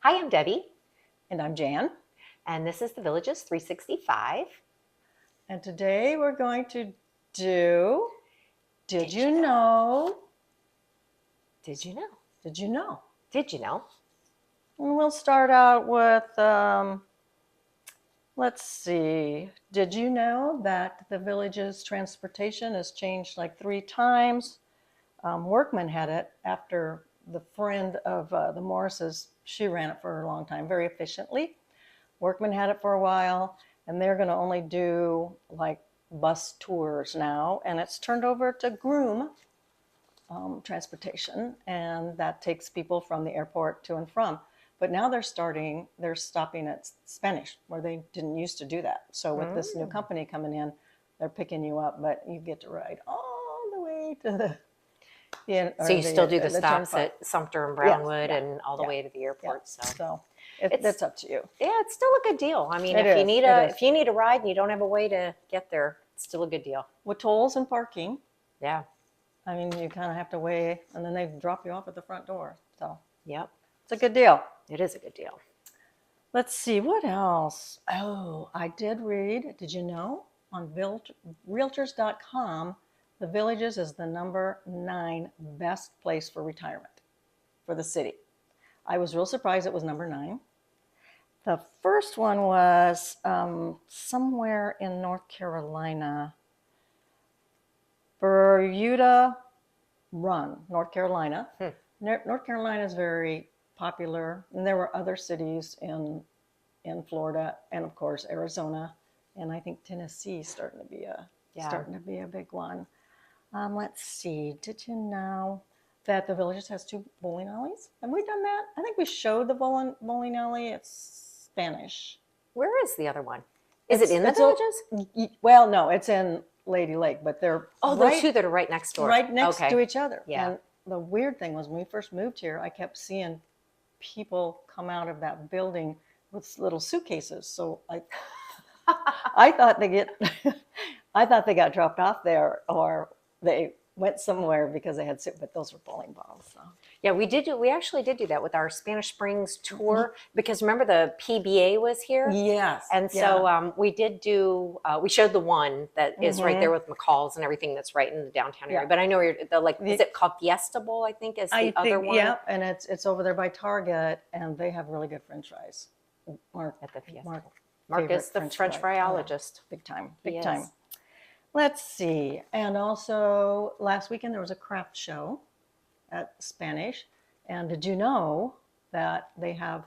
Hi, I'm Debbie. And I'm Jan. And this is the Villages 365. And today we're going to do Did You Know? Did you know? Did you know? Did you know? And we'll start out with, let's see. Did you know that the Villages transportation has changed like 3 times? Workman had it after the friend of the Morrises. She ran it for a long time, very efficiently. Workman had it for a while, and they're going to only do like bus tours now, and it's turned over to Groom transportation, and that takes people from the airport to and from. But now they're stopping at Spanish, where they didn't used to do that. So with this new company coming in, they're picking you up, but you get to ride all the way to the so you still do the stops at Sumter and Brownwood and all the way to the airport. So it's up to you. Yeah, it's still a good deal. I mean, if you need a ride and you don't have a way to get there, it's still a good deal. With tolls and parking. Yeah. I mean, you kind of have to weigh, and then they drop you off at the front door. So yep, it's a good deal. It is a good deal. Let's see, what else? Oh, I did read, did you know, on Realtors.com, the Villages is the number 9 best place for retirement for the city. I was real surprised it was number 9. The first one was somewhere in North Carolina, Bermuda Run, North Carolina. North Carolina is very popular, and there were other cities in Florida, and of course Arizona, and I think Tennessee is starting to be a big one. Let's see. Did you know that the Villages has 2 bowling alleys? Have we done that? I think we showed the bowling alley. It's Spanish. Where is the other one? Is it in the Villages? Well, no, it's in Lady Lake, but they're those 2 that are right next door. Right next to each other. Yeah. And the weird thing was when we first moved here, I kept seeing people come out of that building with little suitcases. So I thought they got dropped off there, or they went somewhere because they had but those were bowling balls. So. Yeah, we actually did do that with our Spanish Springs tour, because remember the PBA was here? Yes. And so we did do, we showed the one that is right there with McCall's and everything that's right in the downtown area. But I know is it called Fiesta Bowl, I think, is the other one? Yeah, and it's over there by Target, and they have really good French fries. Mark is the French fryologist. Big time. Let's see. And also last weekend there was a craft show at Spanish. And did you know that they have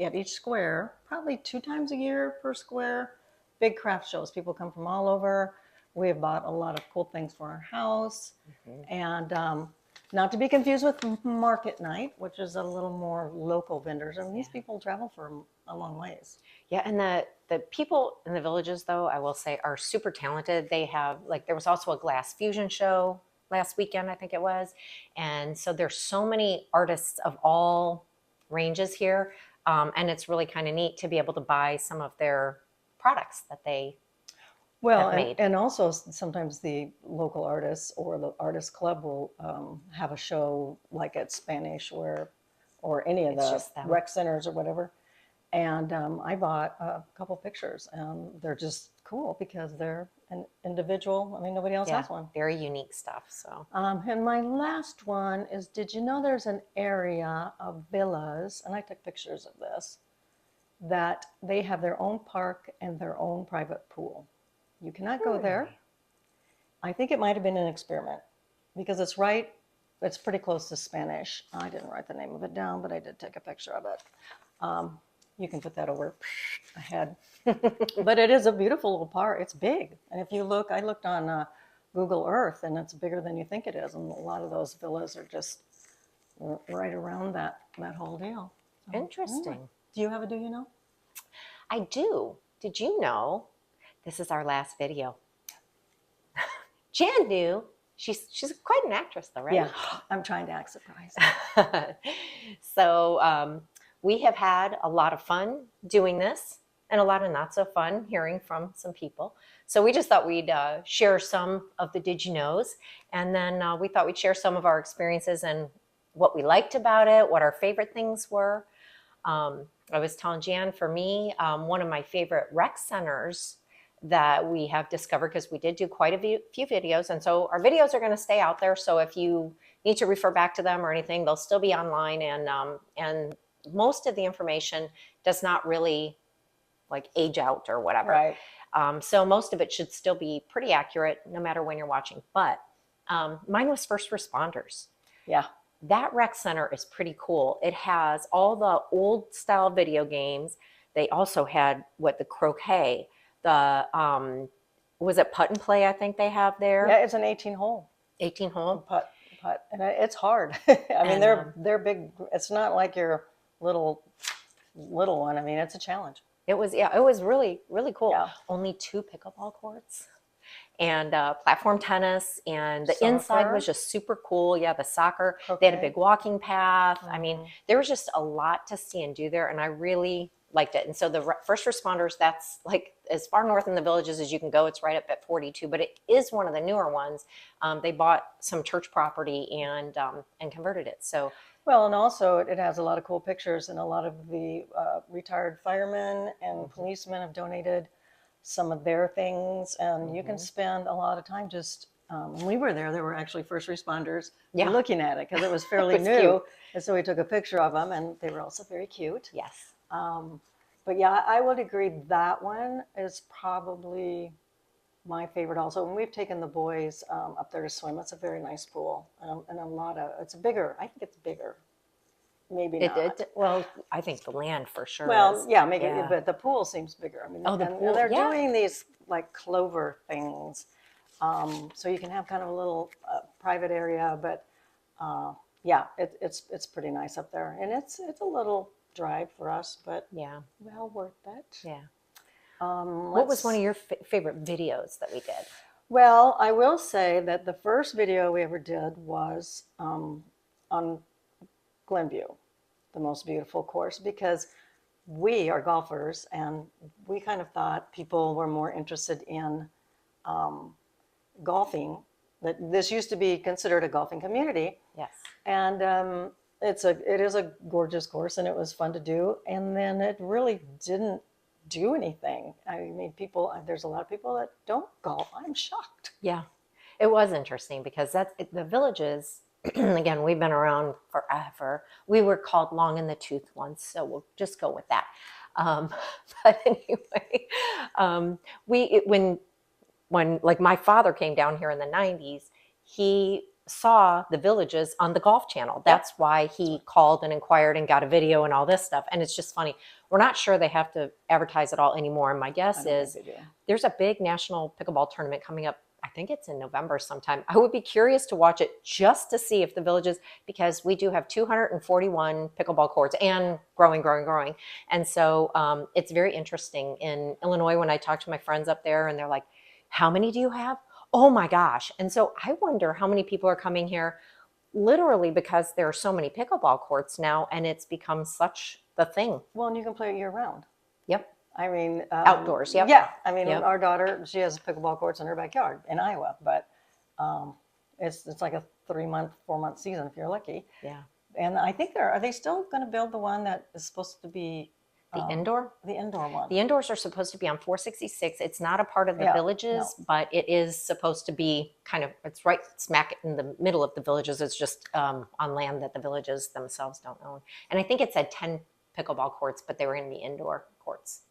at each square, probably 2 times a year per square, big craft shows. People come from all over. We have bought a lot of cool things for our house. And not to be confused with market night, which is a little more local vendors. I mean, these people travel for a long ways. Yeah, and the people in the Villages, though, I will say, are super talented. They have, there was also a glass fusion show last weekend, I think it was. And so there's so many artists of all ranges here. And it's really kind of neat to be able to buy some of their products that they have made. And also sometimes the local artists or the artist club will have a show like at Spanish or any of the rec centers or whatever. And I bought a couple pictures, and they're just cool because they're an individual. I mean, nobody else has one. Very unique stuff. So, and my last one is, did you know there's an area of villas, and I took pictures of this, that they have their own park and their own private pool. You cannot go there. I think it might have been an experiment because it's pretty close to Spanish. I didn't write the name of it down, but I did take a picture of it. You can put that over ahead. But it is a beautiful little park. It's big. And if you look, I looked on Google Earth, and it's bigger than you think it is. And a lot of those villas are just right around that whole deal. So, interesting. Anyway. Do you have a do you know? I do. Did you know this is our last video? Jan knew. She's quite an actress, though, right? Yeah, I'm trying to act surprised. So we have had a lot of fun doing this, and a lot of not so fun hearing from some people. So we just thought we'd share some of the Did You Knows, and then we thought we'd share some of our experiences and what we liked about it, what our favorite things were. I was telling Jan, for me, one of my favorite rec centers that we have discovered, because we did do quite a few videos, and so our videos are going to stay out there. So if you need to refer back to them or anything, they'll still be online, and most of the information does not really like age out or whatever. Right. So most of it should still be pretty accurate no matter when you're watching. But mine was first responders. Yeah. That rec center is pretty cool. It has all the old style video games. They also had the croquet, the was it putt and play, I think they have there. Yeah, it's an 18 hole. 18 hole. Putt, and it's hard. I mean, they're big. It's not like your little one. I mean, it's a challenge. It was really, really cool. Yeah. Only 2 pickleball courts and platform tennis, and the Soccer. inside was just super cool. Yeah, the soccer. Okay. They had a big walking path. Mm-hmm. I mean, there was just a lot to see and do there, and I really liked it. And so the first responders, that's like as far north in the Villages as you can go. It's right up at 42, but it is one of the newer ones. They bought some church property and converted it. So. Well, and also it has a lot of cool pictures, and a lot of the retired firemen and policemen have donated some of their things, and you can spend a lot of time just, when we were there were actually first responders looking at it because it was fairly It was new. cute. And so we took a picture of them, and they were also very cute. Yes. But yeah, I would agree that one is probably my favorite also. And we've taken the boys up there to swim. It's a very nice pool, and a lot of, it's bigger. I think it's bigger. Maybe not. Well, I think the land for sure. Well, is. yeah, but the pool seems bigger. I mean, the and pool, they're doing these like clover things, so you can have kind of a little private area. But yeah, it's pretty nice up there, and it's a little drive for us, but yeah, well worth it. Yeah. What was one of your favorite videos that we did? Well, I will say that the first video we ever did was on Glenview, the most beautiful course, because we are golfers and we kind of thought people were more interested in golfing. That this used to be considered a golfing community. Yes. And it is a gorgeous course, and it was fun to do. And then it really didn't do anything. I mean, there's a lot of people that don't golf. I'm shocked. Yeah, it was interesting because the Villages. Again, we've been around forever. We were called long in the tooth once, so we'll just go with that. But anyway, when like my father came down here in the 90s, he saw the Villages on the Golf Channel. That's why he called and inquired and got a video and all this stuff. And it's just funny. We're not sure they have to advertise it all anymore. And my guess is there's a big national pickleball tournament coming up. I think it's in November sometime. I would be curious to watch it just to see if the Villages, because we do have 241 pickleball courts and growing. And so it's very interesting. In Illinois, when I talk to my friends up there and they're like, how many do you have? Oh my gosh. And so I wonder how many people are coming here literally because there are so many pickleball courts now and it's become such the thing. Well, and you can play it year round. Yep. I mean, outdoors. Yep. Yeah. I mean, our daughter, she has pickleball courts in her backyard in Iowa, but it's like a 3-month, 4-month season if you're lucky. Yeah. And I think are they still going to build the one that is supposed to be the indoor? The indoor one. The indoors are supposed to be on 466. It's not a part of the Villages, but it is supposed to be it's right smack in the middle of the Villages. It's just on land that the Villages themselves don't own. And I think it said 10 pickleball courts, but they were going to be indoor courts.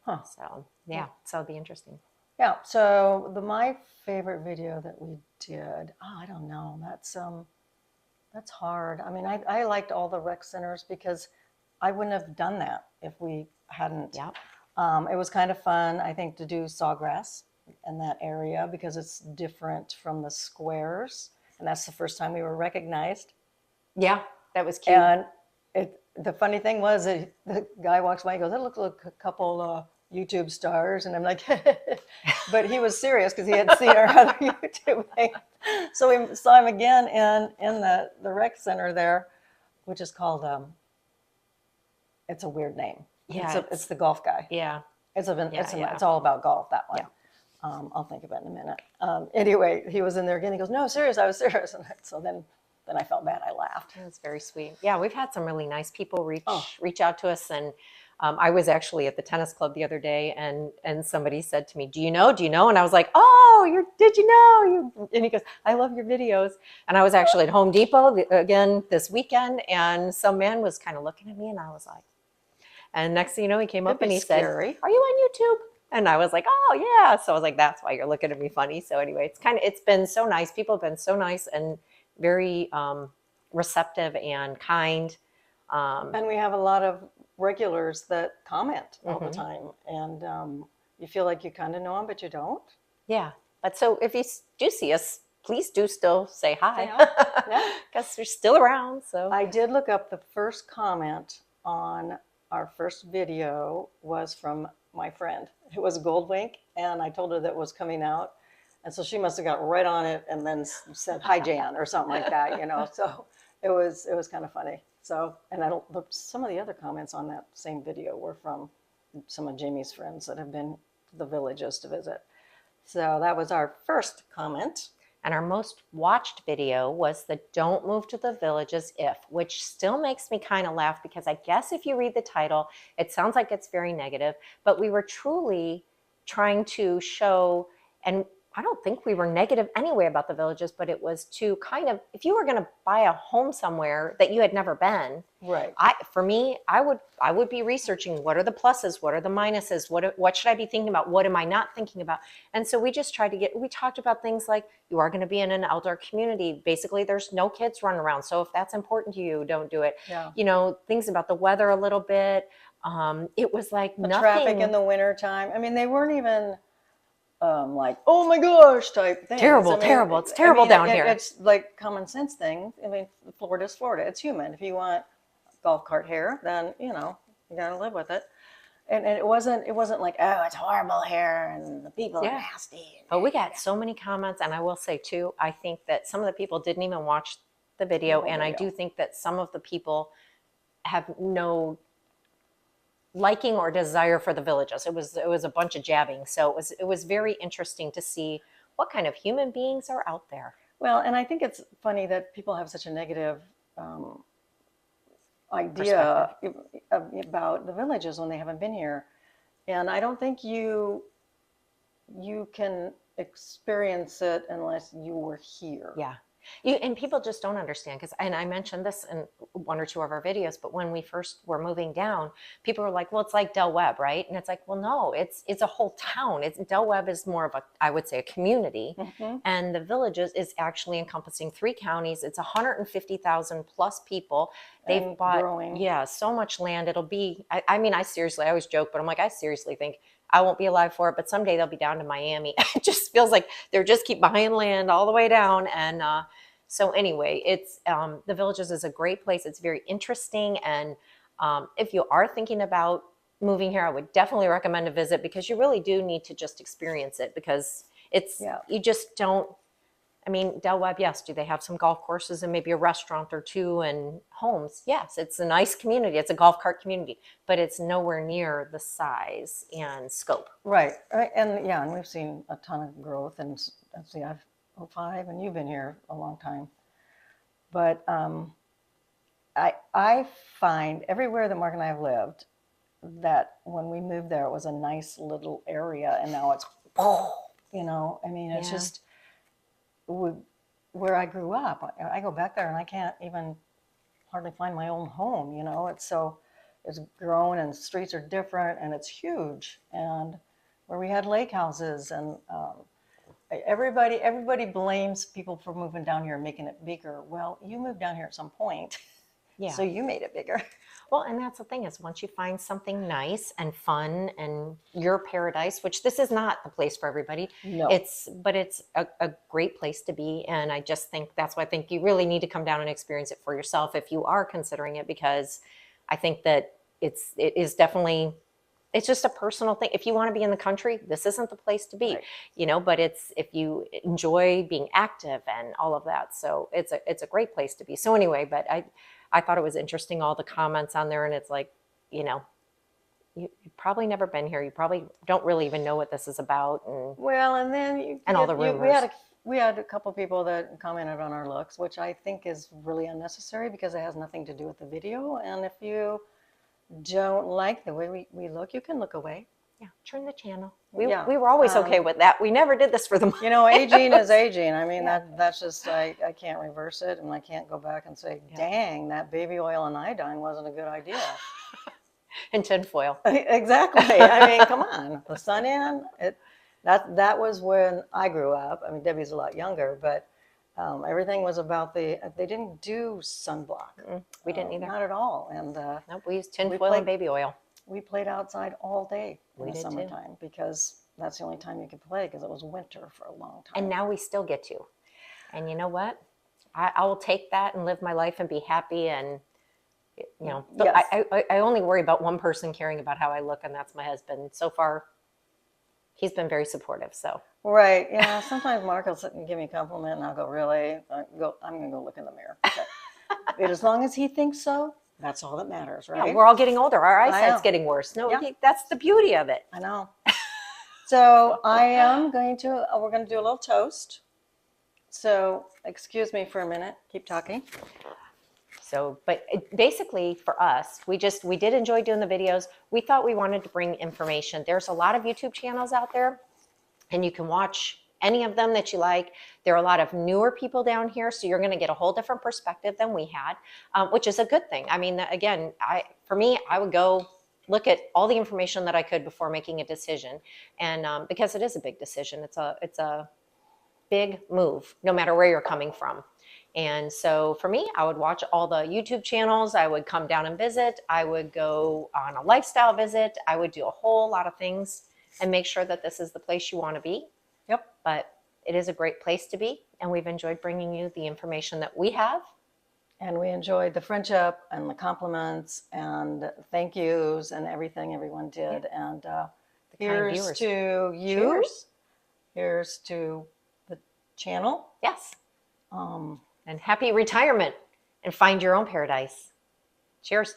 Huh. So, yeah, so it'll be interesting. Yeah, so my favorite video that we did, I don't know, that's hard. I mean, I liked all the rec centers because I wouldn't have done that if we hadn't. Yep. It was kind of fun, I think, to do Sawgrass in that area because it's different from the squares. And that's the first time we were recognized. Yeah, that was cute. And the funny thing was the guy walks by and goes, that looks like a couple YouTube stars. And I'm like, but he was serious because he had seen our other YouTube thing. So we saw him again in the rec center there, which is called, it's a weird name. Yeah, it's the golf guy. Yeah. It's all about golf, that one. Yeah. I'll think of it in a minute. Anyway, he was in there again. He goes, no, serious, I was serious. And so then then I felt bad. I laughed. That's very sweet. Yeah, we've had some really nice people Oh, reach out to us, and I was actually at the tennis club the other day, and somebody said to me, "Do you know? Do you know?" And I was like, "Oh, did you know?" And he goes, "I love your videos." And I was actually at Home Depot again this weekend, and some man was kind of looking at me, and I was like, and next thing you know, he came could up and be he said, scary. "Are you on YouTube?" And I was like, "Oh yeah." So I was like, "That's why you're looking at me funny." So anyway, it's been so nice. People have been so nice and very receptive and kind. And we have a lot of regulars that comment all the Mhm. time, and you feel like you kind of know them, but you don't. Yeah. But so if you do see us, please do still say hi, Say hi. Yeah. because we're still around. So I did look up the first comment on our first video was from my friend. It was Goldwink, and I told her that was coming out. And so she must have got right on it and then said, "Hi, Jan," or something like that, you know. So it was kind of funny. So, and I don't, some of the other comments on that same video were from some of Jamie's friends that have been to the villages to visit. So that was our first comment. and our most watched video was the "Don't Move to the Villages If," which still makes me kind of laugh because I guess if you read the title, it sounds like it's very negative, but we were truly trying to show, and I don't think we were negative anyway about the villages, but it was to kind of, if you were going to buy a home somewhere that you had never been, Right. For me, I would be researching what are the pluses, what are the minuses, what should I be thinking about, what am I not thinking about, and so we just tried to we talked about things like you are going to be in an outdoor community. Basically, there's no kids running around, so if that's important to you, don't do it. Yeah. You know, things about the weather a little bit. It was like The nothing. traffic in the winter time. I mean, they weren't even like, "Oh my gosh" type things. Terrible, I mean, terrible. It's terrible down here. It's like common sense thing. I mean, Florida's Florida. It's human. If you want golf cart hair, then you gotta live with it. And it wasn't like, "Oh, it's horrible here and the people are Yeah. nasty." But we got so many comments, and I will say too, I think that some of the people didn't even watch the video, and I do think that some of the people have no liking or desire for the villages. It was a bunch of jabbing, so it was very interesting to see what kind of human beings are out there. Well, and I think it's funny that people have such a negative idea about the villages when they haven't been here, and I don't think you can experience it unless you were here. Yeah. And people just don't understand because, and I mentioned this in one or two of our videos, but when we first were moving down, people were like, "Well, it's like Del Webb, right?" And it's like, well, no, it's a whole town. Del Webb is more of I would say, a community, and the villages is actually encompassing 3 counties. It's 150,000 plus people. They've And bought, growing. yeah, so much land. It'll be, I mean, I always joke, but I'm like, I seriously think I won't be alive for it, but someday they'll be down to Miami. It just feels like they're just keep buying land all the way down. And so anyway, it's the Villages is a great place. It's very interesting. And if you are thinking about moving here, I would definitely recommend a visit because you really do need to just experience it because you just don't. I mean, Del Webb, yes. Do they have some golf courses and maybe a restaurant or two and homes? Yes, it's a nice community. It's a golf cart community, but it's nowhere near the size and scope. Right. And we've seen a ton of growth. And let's see, I've 05, and you've been here a long time. But I find everywhere that Mark and I have lived that when we moved there, it was a nice little area, and now it's, I mean, it's just where I grew up. I go back there and I can't even hardly find my own home. It's grown and streets are different and it's huge. And where we had lake houses and everybody blames people for moving down here and making it bigger. Well, you moved down here at some point. Yeah. So you made it bigger. Well, and that's the thing is once you find something nice and fun and your paradise, which this is not the place for everybody. No. But it's a great place to be. And I just think that's why I think you really need to come down and experience it for yourself if you are considering it, because I think that it is definitely, it's just a personal thing. If you want to be in the country, this isn't the place to be, right. But it's, if you enjoy being active and all of that. So it's a great place to be. So anyway, but I thought it was interesting, all the comments on there, and it's like, you've probably never been here. You probably don't really even know what this is about. Well, and then all the rumors. we had We had a couple people that commented on our looks, which I think is really unnecessary because it has nothing to do with the video. And if you don't like the way we look, you can look away. Yeah, turn the channel. Yeah. We were always okay with that. We never did this for the money. You know, aging is aging. I mean, Yeah. that's just, I can't reverse it, and I can't go back and say, Yeah. dang, that baby oil and iodine wasn't a good idea. And tinfoil. Exactly. I mean, come on. The sun in, that was when I grew up. I mean, Debbie's a lot younger, but everything was about they didn't do sunblock. We didn't either. Not at all. And Nope, we used tinfoil and baby oil. we played outside all day in We the did too. summertime because that's the only time you could play because it was winter for a long time. And now we still get to. And you know what? I will take that and live my life and be happy. And, you know, Yes. I only worry about one person caring about how I look, and that's my husband. So far, he's been very supportive. So Right. Yeah. Sometimes Mark will sit and give me a compliment, and I'll go, really? I'm going to go look in the mirror. Okay. But as long as he thinks so, that's all that matters, right? yeah, we're all getting older. Our eyesight's know. getting worse. No, Yeah. that's the beauty of it. I know. So I am going to, we're going to do a little toast. So excuse me for a minute. Keep talking. So, but basically for us, we did enjoy doing the videos. We thought we wanted to bring information. There's a lot of YouTube channels out there, and you can watch any of them that you like. There are a lot of newer people down here, so you're going to get a whole different perspective than we had, which is a good thing. I mean, again, for me, I would go look at all the information that I could before making a decision, and because it is a big decision, it's a big move, no matter where you're coming from. And so for me, I would watch all the YouTube channels. I would come down and visit. I would go on a lifestyle visit. I would do a whole lot of things and make sure that this is the place you want to be. Yep. But it is a great place to be. And we've enjoyed bringing you the information that we have. And we enjoyed the friendship and the compliments and thank yous and everything everyone did. Yeah. And here's viewers. To you. Cheers. Here's to the channel. Yes. And happy retirement, and find your own paradise. Cheers.